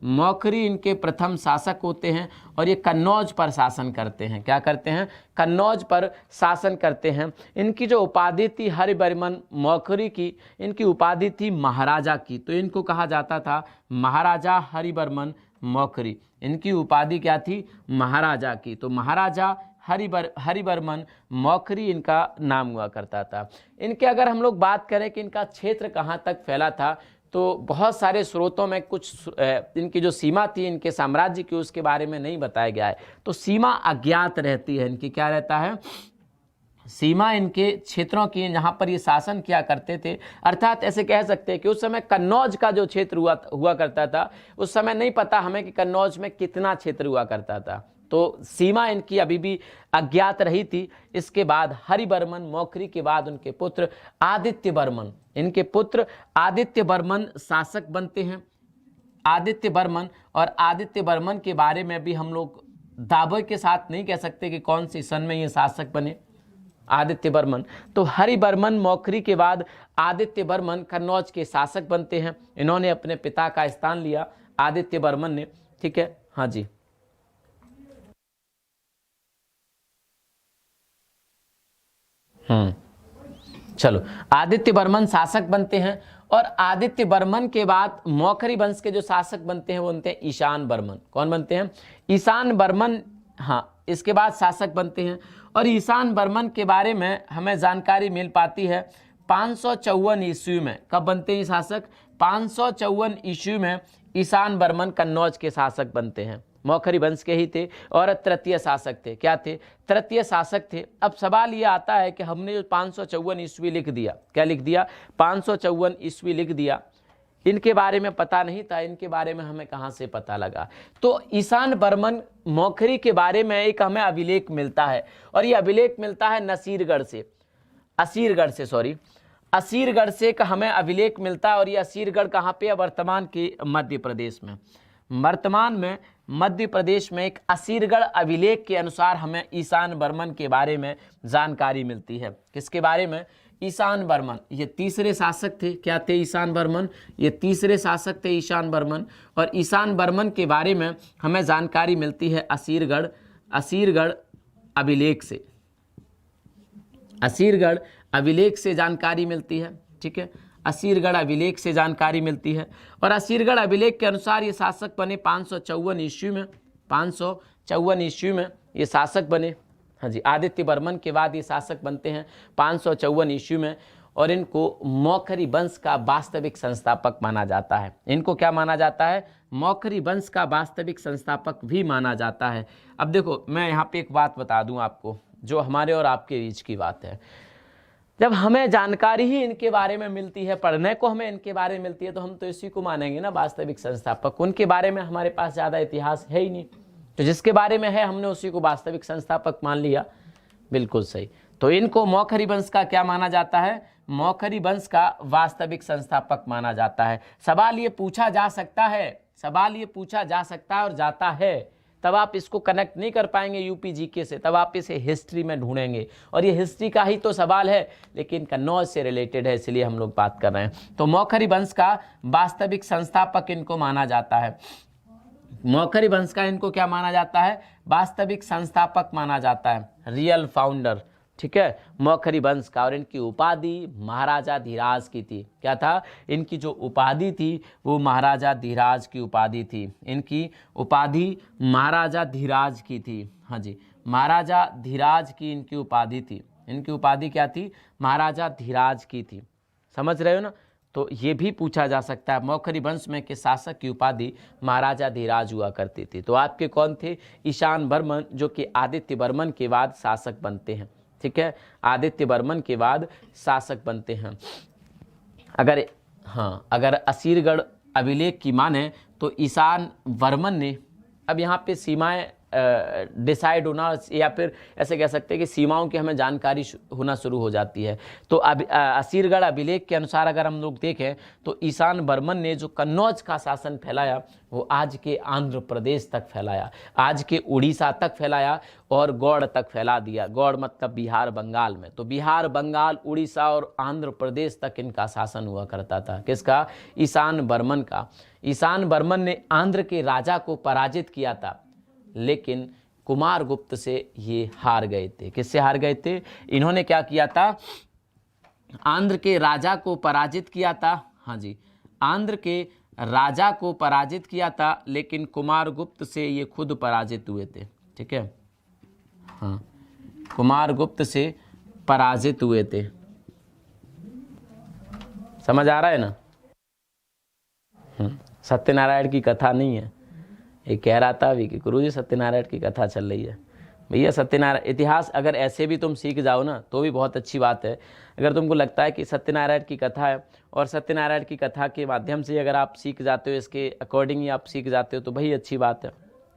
A: मौखरी इनके प्रथम शासक होते हैं और ये कन्नौज पर शासन करते हैं। क्या करते हैं? कन्नौज पर शासन करते हैं। इनकी जो उपाधि थी हरिवर्मन मौखरी की, इनकी उपाधि थी महाराजा की। तो इनको कहा जाता था महाराजा हरिवर्मन मौखरी। इनकी उपाधि क्या थी? महाराजा की। तो महाराजा हरिवर्मन मौखरी इनका नाम हुआ करता था। इनके अगर हम लोग बात करें कि इनका क्षेत्र कहाँ तक फैला था, तो बहुत सारे स्रोतों में कुछ इनकी जो सीमा थी इनके साम्राज्य की, उसके बारे में नहीं बताया गया है। तो सीमा अज्ञात रहती है इनकी। क्या रहता है? सीमा इनके क्षेत्रों की, जहाँ पर ये शासन किया करते थे। अर्थात ऐसे कह सकते हैं कि उस समय कन्नौज का जो क्षेत्र हुआ करता था, उस समय नहीं पता हमें कि कन्नौज में कितना क्षेत्र हुआ करता था। तो सीमा इनकी अभी भी अज्ञात रही थी। इसके बाद हरिवर्मन मौखरी के बाद उनके पुत्र आदित्य वर्मन, इनके पुत्र आदित्य वर्मन शासक बनते हैं। आदित्य वर्मन, और आदित्य वर्मन के बारे में भी हम लोग दावे के साथ नहीं कह सकते कि कौन सी सन में ये शासक बने, आदित्य वर्मन। तो हरिवर्मन मौखरी के बाद आदित्य वर्मन कन्नौज के शासक बनते हैं। इन्होंने अपने पिता का स्थान लिया, आदित्य वर्मन ने। ठीक है, हाँ जी। चलो, आदित्य वर्मन शासक बनते हैं और आदित्य वर्मन के बाद मौखरी वंश के जो शासक बनते हैं वो बनते हैं ईशान वर्मन। कौन बनते हैं? ईशान वर्मन। हाँ, इसके बाद शासक बनते हैं और ईशान वर्मन के बारे में हमें जानकारी मिल पाती है 554 ईस्वी में। कब बनते हैं शासक? 554 ईस्वी में ईशान बर्मन कन्नौज के शासक बनते हैं। मौखरी वंश के ही थे और तृतीय शासक थे। क्या थे? तृतीय शासक थे। अब सवाल ये आता है कि हमने जो 554 ईस्वी लिख दिया, क्या लिख दिया? 554 ईस्वी लिख दिया, इनके बारे में पता नहीं था, इनके बारे में हमें कहाँ से पता लगा? तो ईशान बर्मन मौखरी के बारे में एक हमें अभिलेख मिलता है, और ये अभिलेख मिलता है असीरगढ़ से हमें अभिलेख मिलता है। और ये असीरगढ़ कहाँ पे है? वर्तमान के मध्य प्रदेश में। वर्तमान में मध्य प्रदेश में एक असीरगढ़ अभिलेख के अनुसार हमें ईशान बर्मन के बारे में जानकारी मिलती है। किसके बारे में? ईशान बर्मन, ये तीसरे शासक थे। क्या थे? ईशान बर्मन, ये तीसरे शासक थे ईशान बर्मन। और ईशान बर्मन के बारे में हमें जानकारी मिलती है असीरगढ़ अभिलेख से। असीरगढ़ अभिलेख से जानकारी मिलती है, ठीक है, असीरगढ़ अभिलेख से जानकारी मिलती है। और असीरगढ़ अभिलेख के अनुसार ये शासक बने 554 ईस्वी में। 554 ईस्वी में ये शासक बने। हाँ जी, आदित्य बर्मन के बाद ये शासक बनते हैं 554 ईस्वी में। और इनको मौखरी वंश का वास्तविक संस्थापक माना जाता है। इनको क्या माना जाता है? मौखरी वंश का वास्तविक संस्थापक भी माना जाता है। अब देखो, मैं यहाँ पे एक बात बता दूँ आपको, जो हमारे और आपके बीच की बात है। जब हमें जानकारी ही इनके बारे में मिलती है, पढ़ने को हमें इनके बारे में मिलती है, तो हम तो इसी को मानेंगे ना वास्तविक संस्थापक। उनके बारे में हमारे पास ज़्यादा इतिहास है ही नहीं, तो जिसके बारे में है हमने उसी को वास्तविक संस्थापक मान लिया। बिल्कुल सही। तो इनको मौखरी वंश का क्या माना जाता है? मौखरी वंश का वास्तविक संस्थापक माना जाता है। सवाल ये पूछा जा सकता है और जाता है, तब आप इसको कनेक्ट नहीं कर पाएंगे यूपी जीके से, तब आप इसे हिस्ट्री में ढूंढेंगे। और ये हिस्ट्री का ही तो सवाल है, लेकिन कन्नौज से रिलेटेड है, इसलिए हम लोग बात कर रहे हैं। तो मौखरी वंश का वास्तविक संस्थापक इनको माना जाता है। मौखरी वंश का इनको क्या माना जाता है? वास्तविक संस्थापक माना जाता है, रियल फाउंडर, ठीक है, मौखरी वंश का। और इनकी उपाधि महाराजा धीराज की थी। क्या था? इनकी जो उपाधि थी वो महाराजा धीराज की उपाधि थी। इनकी उपाधि महाराजा धीराज की थी। हाँ जी, महाराजा धीराज की इनकी उपाधि थी। इनकी उपाधि क्या थी? महाराजा धीराज की थी। समझ रहे हो ना? तो ये भी पूछा जा सकता है, मौखरी वंश में के शासक की उपाधि महाराजा धीराज हुआ करती थी। तो आपके कौन थे? ईशान बर्मन, जो कि आदित्य बर्मन के बाद शासक बनते हैं। ठीक है, आदित्य बर्मन के बाद शासक बनते हैं। अगर असीरगढ़ अभिलेख की माने तो ईशान बर्मन ने, अब यहाँ पे सीमाएं डिसाइड होना, या फिर ऐसे कह सकते हैं कि सीमाओं की हमें जानकारी होना शुरू हो जाती है। तो अब असीरगढ़ अभिलेख के अनुसार अगर हम लोग देखें तो ईशान बर्मन ने जो कन्नौज का शासन फैलाया वो आज के आंध्र प्रदेश तक फैलाया, आज के उड़ीसा तक फैलाया और गौड़ तक फैला दिया। गौड़ मतलब बिहार बंगाल में। तो बिहार, बंगाल, उड़ीसा और आंध्र प्रदेश तक इनका शासन हुआ करता था। किसका? ईशान बर्मन का। ईशान बर्मन ने आंध्र के राजा को पराजित किया था, लेकिन कुमारगुप्त से ये हार गए थे। किससे हार गए थे? इन्होंने क्या किया था? आंध्र के राजा को पराजित किया था। हाँ जी, आंध्र के राजा को पराजित किया था, लेकिन कुमारगुप्त से ये खुद पराजित हुए थे। ठीक है, हाँ, कुमारगुप्त से पराजित हुए थे। समझ आ रहा है ना? सत्यनारायण की कथा नहीं है, ये कह रहा था अभी कि गुरुजी सत्यनारायण की कथा चल रही है। भैया सत्यनारायण इतिहास अगर ऐसे भी तुम सीख जाओ ना तो भी बहुत अच्छी बात है। अगर तुमको लगता है कि सत्यनारायण की कथा है और सत्यनारायण की कथा के माध्यम से अगर आप सीख जाते हो, इसके अकॉर्डिंग ही आप सीख जाते हो, तो वही अच्छी बात है,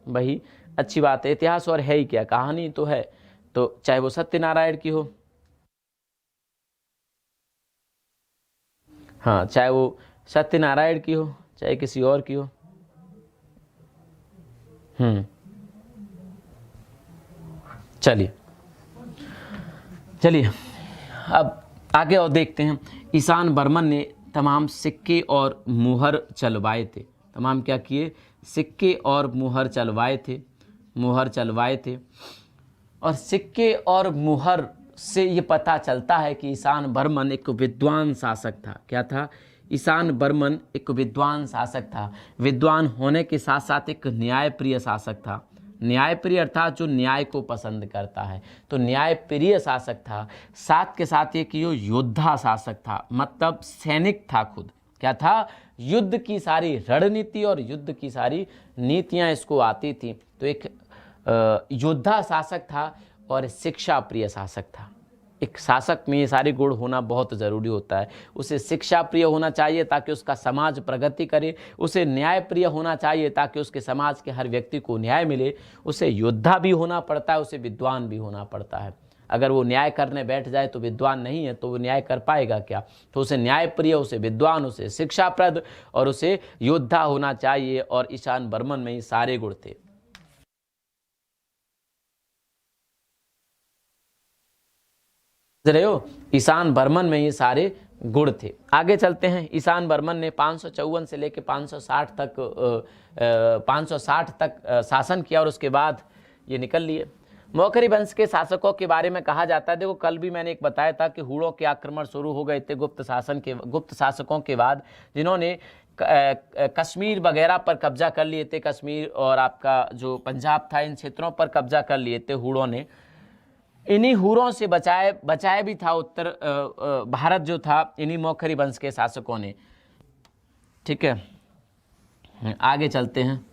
A: वही अच्छी बात है। इतिहास और है ही क्या, कहानी तो है, तो चाहे वो सत्यनारायण की हो, हाँ, चाहे वो सत्यनारायण की हो, चाहे किसी और की हो। चलिए अब आगे और देखते हैं। ईशान बर्मन ने तमाम सिक्के और मुहर चलवाए थे। तमाम क्या किए? सिक्के और मुहर चलवाए थे। और सिक्के और मुहर से ये पता चलता है कि ईशान बर्मन एक विद्वान शासक था। क्या था? ईशान बर्मन एक विद्वान शासक था। विद्वान होने के साथ साथ एक न्यायप्रिय शासक था। न्यायप्रिय अर्थात जो न्याय को पसंद करता है, तो न्यायप्रिय शासक था। साथ के साथ एक योद्धा शासक था, मतलब सैनिक था खुद। क्या था, युद्ध की सारी रणनीति और युद्ध की सारी नीतियां इसको आती थी। तो एक योद्धा शासक था और शिक्षा प्रिय शासक था। एक शासक में ये सारे गुण होना बहुत ज़रूरी होता है। उसे शिक्षा प्रिय होना चाहिए ताकि उसका समाज प्रगति करे, उसे न्याय प्रिय होना चाहिए ताकि उसके समाज के हर व्यक्ति को न्याय मिले, उसे योद्धा भी होना पड़ता है, उसे विद्वान भी होना पड़ता है। अगर वो न्याय करने बैठ जाए तो विद्वान नहीं है तो वो न्याय कर पाएगा क्या। तो उसे न्याय प्रिय, उसे विद्वान, उसे शिक्षाप्रद और उसे योद्धा होना चाहिए। और ईशान बर्मन में ये सारे गुण थे। रहे हो, ईशान बर्मन में ये सारे गुण थे। आगे चलते हैं। ईशान बर्मन ने 554 से लेकर 560 तक शासन किया और उसके बाद ये निकल लिए। मौखरी वंश के शासकों के बारे में कहा जाता है, देखो कल भी मैंने एक बताया था कि हूणों के आक्रमण शुरू हो गए थे गुप्त शासकों के बाद, जिन्होंने कश्मीर वगैरह पर कब्जा कर लिए थे। कश्मीर और आपका जो पंजाब था, इन क्षेत्रों पर कब्जा कर लिए थे हूणों ने। इन्हीं हूरों से बचाया भी था उत्तर भारत जो था, इन्हीं मौखरी वंश के शासकों ने। ठीक है, आगे चलते हैं।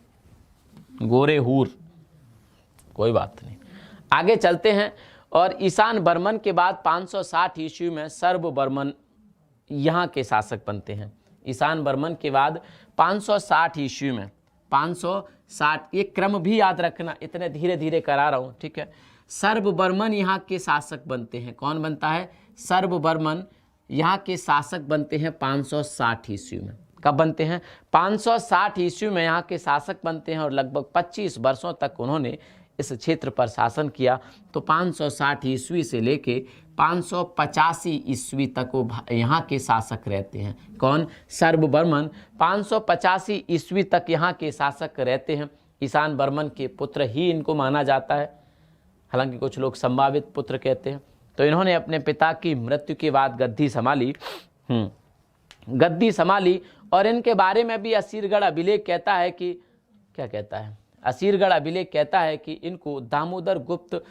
A: गोरे हूर, कोई बात नहीं, आगे चलते हैं। और ईशान बर्मन के बाद 560 ईस्वी में सर्व बर्मन यहाँ के शासक बनते हैं। ईशान बर्मन के बाद 560 ईस्वी में, 560, ये क्रम भी याद रखना, इतने धीरे धीरे करा रहा हूँ, ठीक है। सर्व बर्मन यहाँ के शासक बनते हैं। कौन बनता है? सर्व बर्मन यहाँ के शासक बनते हैं 560 ईस्वी में। कब बनते हैं? 560 ईस्वी में यहाँ के शासक बनते हैं और लगभग 25 वर्षों तक उन्होंने इस क्षेत्र पर शासन किया। तो 560 ईस्वी से लेके 585 ईस्वी तक वो यहाँ के शासक रहते हैं। कौन? सर्व बर्मन 585 ईस्वी तक यहाँ के शासक रहते हैं। ईशान बर्मन के पुत्र ही इनको माना जाता है, हालांकि कुछ लोग संभावित पुत्र कहते हैं। तो इन्होंने अपने पिता की मृत्यु के बाद गद्दी संभाली और इनके बारे में भी असीरगढ़ अभिलेख कहता है कि, क्या कहता है? असीरगढ़ अभिलेख कहता है कि इनको दामोदर गुप्त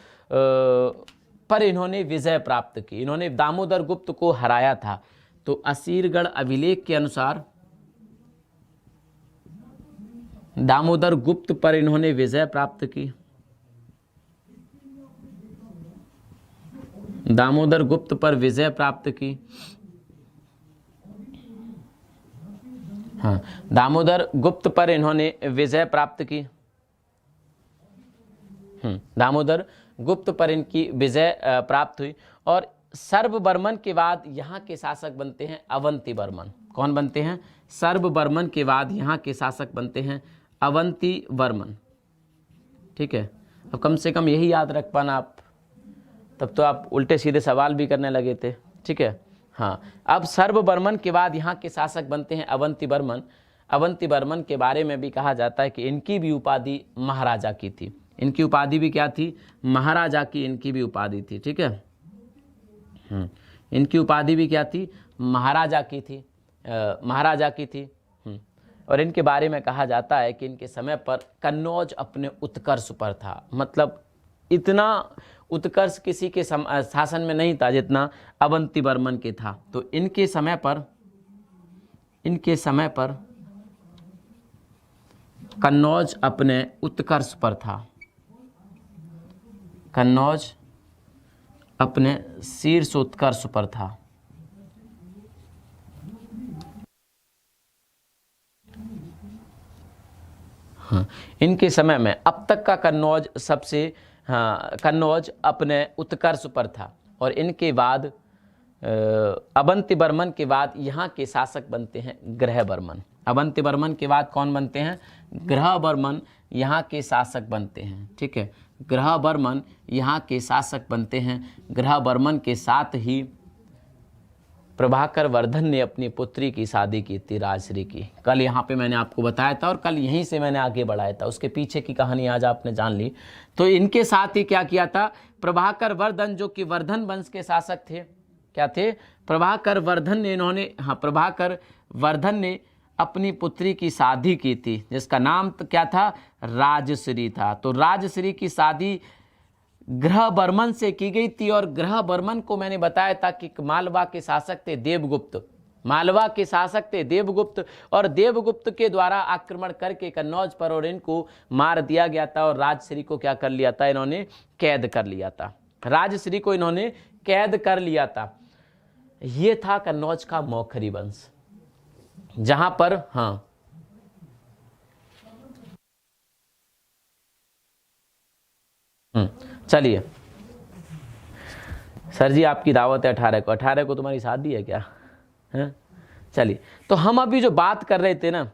A: पर इन्होंने विजय प्राप्त की, इन्होंने दामोदर गुप्त को हराया था। तो असीरगढ़ अभिलेख के अनुसार दामोदर गुप्त पर इन्होंने विजय प्राप्त की। दामोदर गुप्त पर विजय प्राप्त की। हाँ, दामोदर गुप्त पर इन्होंने विजय प्राप्त की। दामोदर गुप्त पर इनकी विजय प्राप्त हुई। और सर्व बर्मन के बाद यहाँ के शासक बनते हैं अवंती बर्मन। कौन बनते हैं? सर्व बर्मन के बाद यहाँ के शासक बनते हैं अवंती बर्मन। ठीक है, अब कम से कम यही याद रख पाना आप, तब तो आप उल्टे सीधे सवाल भी करने लगे थे। ठीक है, हाँ। अब सर्व बर्मन के बाद यहाँ के शासक बनते हैं अवंती बर्मन। अवंती बर्मन के बारे में भी कहा जाता है कि इनकी भी उपाधि महाराजा की थी। इनकी उपाधि भी क्या थी? महाराजा की इनकी भी उपाधि थी। ठीक है, इनकी उपाधि भी क्या थी? महाराजा की थी, महाराजा की थी। और इनके बारे में कहा जाता है कि इनके समय पर कन्नौज अपने उत्कर्ष पर था। मतलब इतना उत्कर्ष किसी के शासन में नहीं था जितना अवंती बर्मन के था। तो इनके समय पर कन्नौज अपने उत्कर्ष पर था। कन्नौज अपने शीर्ष उत्कर्ष पर था। हाँ, इनके समय में अब तक का कन्नौज सबसे, हाँ, कन्नौज अपने उत्कर्ष पर था। और इनके बाद अवंती बर्मन के बाद यहाँ के शासक बनते हैं ग्रह बर्मन। अवंती बर्मन के बाद कौन बनते हैं? ग्रह बर्मन यहाँ के शासक बनते हैं। ठीक है, ग्रह बर्मन यहाँ के शासक बनते हैं। ग्रह बर्मन के साथ ही प्रभाकर वर्धन ने अपनी पुत्री की शादी की थी, राजश्री की। कल यहाँ पे मैंने आपको बताया था और कल यहीं से मैंने आगे बढ़ाया था, उसके पीछे की कहानी आज आपने जान ली। तो इनके साथ ही क्या किया था? प्रभाकर वर्धन, जो कि वर्धन वंश के शासक थे, क्या थे? प्रभाकर वर्धन ने, इन्होंने, हाँ, प्रभाकर वर्धन ने अपनी पुत्री की शादी की थी, जिसका नाम क्या था? राजश्री था। तो राजश्री की शादी ग्रह बर्मन से की गई थी। और ग्रह बर्मन को मैंने बताया था कि मालवा के शासक थे देवगुप्त। मालवा के शासक थे देवगुप्त, और देवगुप्त के द्वारा आक्रमण करके कन्नौज पर और इनको मार दिया गया था और राजश्री को क्या कर लिया था, इन्होंने कैद कर लिया था। राजश्री को इन्होंने कैद कर लिया था। ये था कन्नौज का मौखरी वंश, जहां पर हाँ चलिए सर जी आपकी दावत है 18 को, 18 को तुम्हारी शादी है क्या? हैं? चलिए, तो हम अभी जो बात कर रहे थे ना,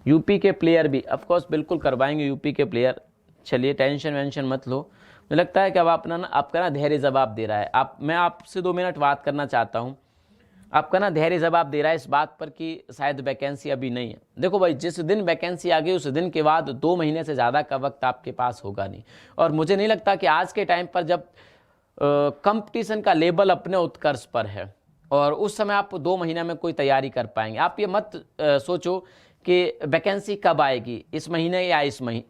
A: यूपी के प्लेयर भी ऑफ कोर्स बिल्कुल करवाएंगे यूपी के प्लेयर। चलिए टेंशन वेंशन मत लो, मुझे लगता है कि अब आपका ना धैर्य जवाब दे रहा है। मैं आपसे 2 मिनट बात करना चाहता हूँ। आपका ना धैर्य जवाब दे रहा है इस बात पर कि शायद वैकेंसी अभी नहीं है। देखो भाई, जिस दिन वैकेंसी आ गई उस दिन के बाद 2 महीने से ज़्यादा का वक्त आपके पास होगा नहीं, और मुझे नहीं लगता कि आज के टाइम पर जब कंपटीशन का लेवल अपने उत्कर्ष पर है और उस समय आप 2 महीने में कोई तैयारी कर पाएंगे। आप ये मत सोचो कि वैकेंसी कब आएगी, इस महीने या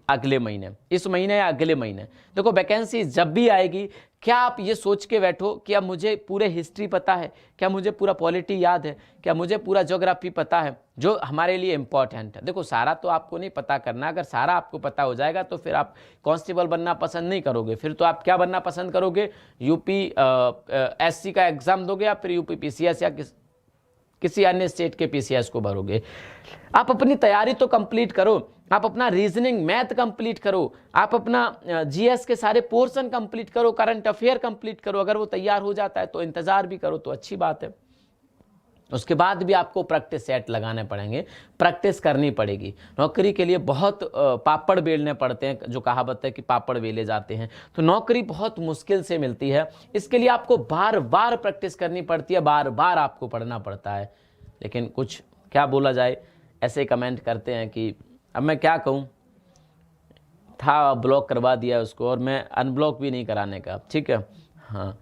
A: अगले महीने, इस महीने या अगले महीने। देखो वैकेंसी जब भी आएगी, क्या आप ये सोच के बैठो कि अब मुझे पूरे हिस्ट्री पता है, क्या मुझे पूरा पॉलिटी याद है, क्या मुझे पूरा ज्योग्राफी पता है, जो हमारे लिए इंपॉर्टेंट है। देखो सारा तो आपको नहीं पता करना, अगर सारा आपको पता हो जाएगा तो फिर आप कांस्टेबल बनना पसंद नहीं करोगे, फिर तो आप क्या बनना पसंद करोगे, यूपी एससी का एग्जाम दोगे या फिर यूपी पीसीएस या किसी अन्य स्टेट के पीसीएस को भरोगे। आप अपनी तैयारी तो कंप्लीट करो, आप अपना रीजनिंग मैथ कंप्लीट करो, आप अपना जीएस के सारे पोर्शन कंप्लीट करो, करंट अफेयर कंप्लीट करो। अगर वो तैयार हो जाता है तो इंतजार भी करो तो अच्छी बात है। उसके बाद भी आपको प्रैक्टिस सेट लगाने पड़ेंगे, प्रैक्टिस करनी पड़ेगी। नौकरी के लिए बहुत पापड़ बेलने पड़ते हैं, जो कहावत है कि पापड़ बेले जाते हैं, तो नौकरी बहुत मुश्किल से मिलती है। इसके लिए आपको बार बार प्रैक्टिस करनी पड़ती है, बार बार आपको पढ़ना पड़ता है। लेकिन कुछ क्या बोला जाए, ऐसे कमेंट करते हैं कि अब मैं क्या कहूँ, था ब्लॉक करवा दिया उसको और मैं अनब्लॉक भी नहीं कराने का, ठीक है। हाँ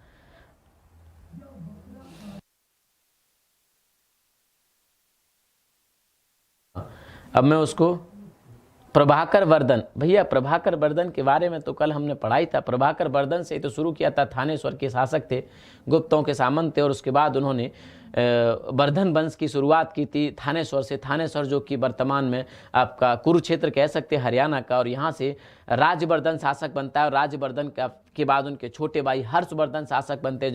A: अब मैं उसको प्रभाकर वर्धन, भैया प्रभाकर वर्धन के बारे में तो कल हमने पढ़ाई था। प्रभाकर वर्धन से तो शुरू किया था, थानेश्वर के शासक थे, गुप्तों के सामंत थे, और उसके बाद उन्होंने वर्धन वंश की शुरुआत की थी थानेश्वर से। थानेश्वर जो कि वर्तमान में आपका कुरुक्षेत्र कह सकते हैं, हरियाणा का, और यहाँ से राजवर्धन शासक बनता है। और राजवर्धन के बाद उनके छोटे भाई हर्षवर्धन शासक बनते हैं,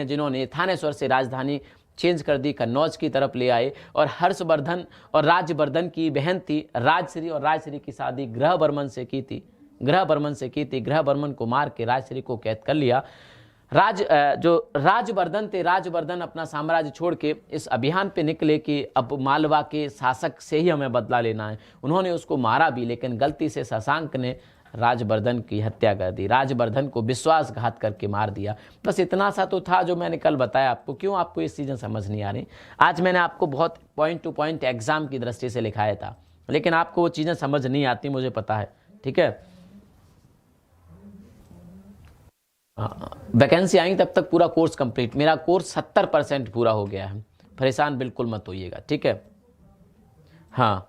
A: जिन्होंने थानेश्वर से राजधानी चेंज कर दी, कन्नौज की तरफ ले आए। और हर्षवर्धन और राजवर्धन की बहन थी राजश्री, और राजश्री की शादी ग्रहवर्मन से की थी। ग्रहवर्मन को मार के राजश्री को कैद कर लिया। जो राजवर्धन थे, राजवर्धन अपना साम्राज्य छोड़ के इस अभियान पे निकले कि अब मालवा के शासक से ही हमें बदला लेना है। उन्होंने उसको मारा भी, लेकिन गलती से शशांक ने राजवर्धन की हत्या कर दी, राजवर्धन को विश्वासघात करके मार दिया। बस इतना सा तो था जो मैंने कल बताया आपको। क्यों आपको ये चीज़ें समझ नहीं आ रही? आज मैंने आपको बहुत पॉइंट टू पॉइंट एग्जाम की दृष्टि से लिखाया था, लेकिन आपको वो चीज़ें समझ नहीं आती, मुझे पता है, ठीक है। वैकेंसी आएंगी तब तक पूरा कोर्स कंप्लीट, मेरा कोर्स 70% पूरा हो गया है, परेशान बिल्कुल मत होइएगा, ठीक है। हाँ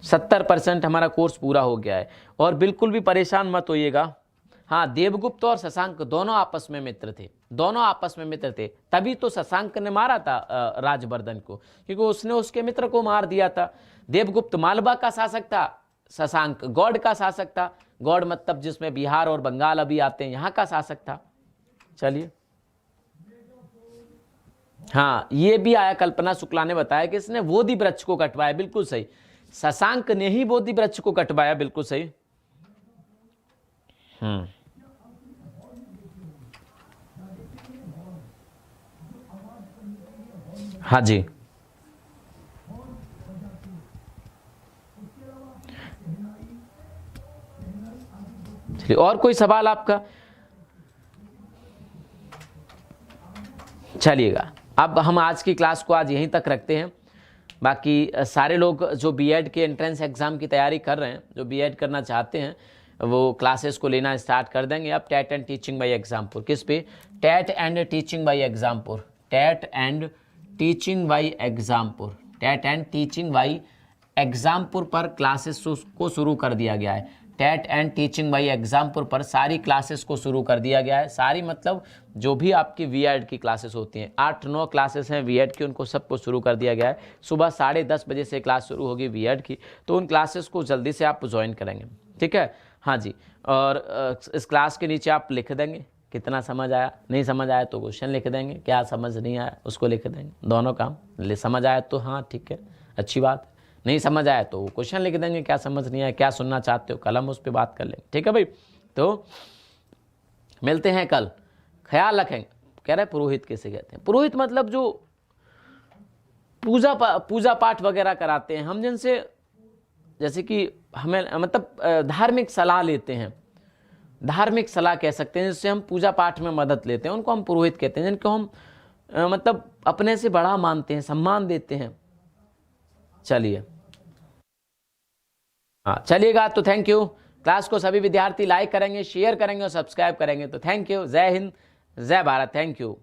A: 70% हमारा कोर्स पूरा हो गया है, और बिल्कुल भी परेशान मत होइएगा। हाँ, देवगुप्त और शशांक दोनों आपस में मित्र थे, तभी तो शशांक ने मारा था राजवर्धन को, क्योंकि उसने उसके मित्र को मार दिया था। देवगुप्त मालवा का शासक था, शशांक गौड़ का शासक था। गौड़ मतलब जिसमें बिहार और बंगाल अभी आते हैं, यहाँ का शासक था। चलिए, हाँ ये भी आया, कल्पना शुक्ला ने बताया कि इसने बोधि वृक्ष को कटवाया, बिल्कुल सही, शशांक ने ही बोधि वृक्ष को कटवाया, बिल्कुल सही। हाँ जी, चलिए और कोई सवाल आपका? चलिएगा, अब हम आज की क्लास को आज यहीं तक रखते हैं। बाकी सारे लोग जो बीएड के एंट्रेंस एग्ज़ाम की तैयारी कर रहे हैं, जो बीएड करना चाहते हैं, वो क्लासेस को लेना स्टार्ट कर देंगे अब TET and teaching by Exampur. किस पे? TET and teaching by Exampur. TET and teaching by Exampur पर क्लासेस को शुरू कर दिया गया है। TET and teaching by Exampur पर सारी क्लासेस को शुरू कर दिया गया है। सारी मतलब जो भी आपकी वीएड की क्लासेस होती हैं, 8-9 क्लासेस हैं वीएड की, उनको सबको शुरू कर दिया गया है। सुबह 10:30 बजे से क्लास शुरू होगी वीएड की, तो उन क्लासेस को जल्दी से आप ज्वाइन करेंगे, ठीक है। हाँ जी, और इस क्लास के नीचे आप लिख देंगे कितना समझ आया, नहीं समझ आया तो क्वेश्चन लिख देंगे, क्या समझ नहीं आया उसको लिख देंगे, दोनों काम। समझ आया तो हाँ ठीक है, अच्छी बात, नहीं समझ आया तो क्वेश्चन लिख देंगे, क्या समझ नहीं आया, क्या सुनना चाहते हो, कल हम उस पर बात कर लेंगे, ठीक है भाई। तो मिलते हैं कल, ख्याल रखेंगे। कह रहे पुरोहित कैसे कहते हैं? पुरोहित मतलब जो पूजा पाठ वगैरह कराते हैं, हम जिनसे जैसे कि हमें मतलब धार्मिक सलाह लेते हैं, धार्मिक सलाह कह सकते हैं, जिससे हम पूजा पाठ में मदद लेते हैं, उनको हम पुरोहित कहते हैं। जिनको हम मतलब अपने से बड़ा मानते हैं, सम्मान देते हैं। चलिए, हाँ चलिएगा, तो थैंक यू। क्लास को सभी विद्यार्थी लाइक करेंगे, शेयर करेंगे और सब्सक्राइब करेंगे। तो थैंक यू, जय हिंद, जय भारत, थैंक यू।